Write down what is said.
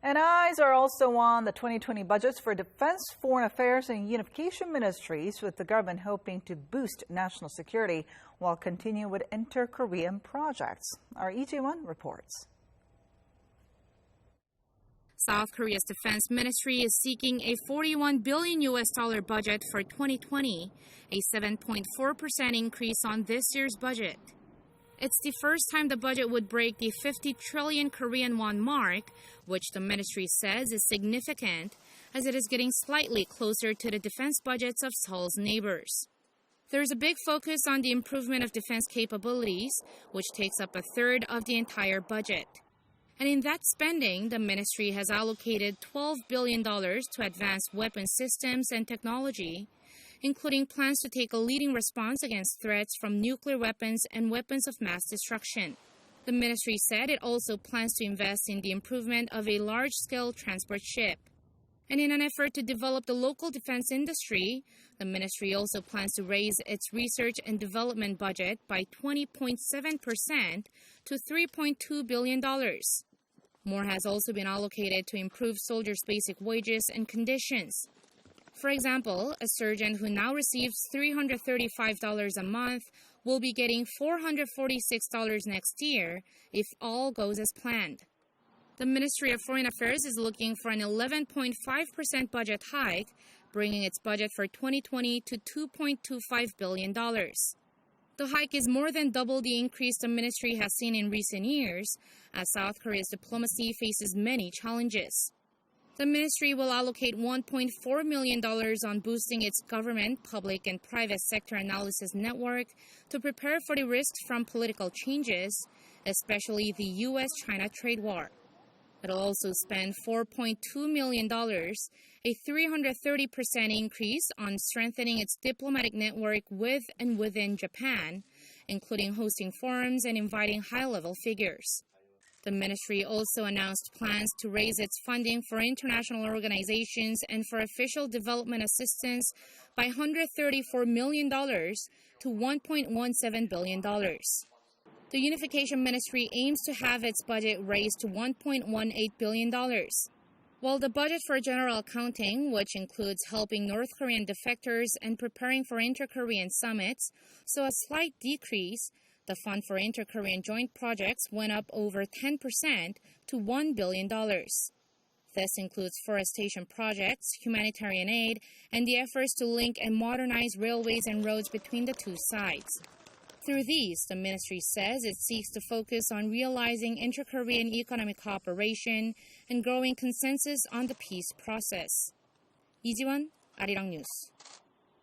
And eyes are also on the 2020 budgets for Defense, Foreign Affairs, and Unification ministries, with the government hoping to boost national security while continuing with inter-Korean projects. Our EJ1 reports. South Korea's defense ministry is seeking a $41 billion budget for 2020, a 7.4% increase on this year's budget. It's the first time the budget would break the 50 trillion Korean won mark, which the ministry says is significant, as it is getting slightly closer to the defense budgets of Seoul's neighbors. There's a big focus on the improvement of defense capabilities, which takes up a third of the entire budget. And in that spending, the ministry has allocated $12 billion to advance weapon systems and technology, including plans to take a leading response against threats from nuclear weapons and weapons of mass destruction. The ministry said it also plans to invest in the improvement of a large-scale transport ship. And in an effort to develop the local defense industry, the ministry also plans to raise its research and development budget by 20.7% to $3.2 billion. More has also been allocated to improve soldiers' basic wages and conditions. For example, a surgeon who now receives $335 a month will be getting $446 next year if all goes as planned. The Ministry of Foreign Affairs is looking for an 11.5% budget hike, bringing its budget for 2020 to $2.25 billion. The hike is more than double the increase the ministry has seen in recent years, as South Korea's diplomacy faces many challenges. The ministry will allocate $1.4 million on boosting its government, public, and private sector analysis network to prepare for the risks from political changes, especially the U.S.-China trade war. It will also spend $4.2 million, a 330% increase on strengthening its diplomatic network with and within Japan, including hosting forums and inviting high-level figures. The ministry also announced plans to raise its funding for international organizations and for official development assistance by $134 million to $1.17 billion. The Unification Ministry aims to have its budget raised to $1.18 billion. While the budget for general accounting, which includes helping North Korean defectors and preparing for inter-Korean summits, saw a slight decrease, the fund for inter-Korean joint projects went up over 10% to $1 billion. This includes forestation projects, humanitarian aid, and the efforts to link and modernize railways and roads between the two sides. Through these, the ministry says it seeks to focus on realizing inter-Korean economic cooperation and growing consensus on the peace process. 이지원, 아리랑 뉴스.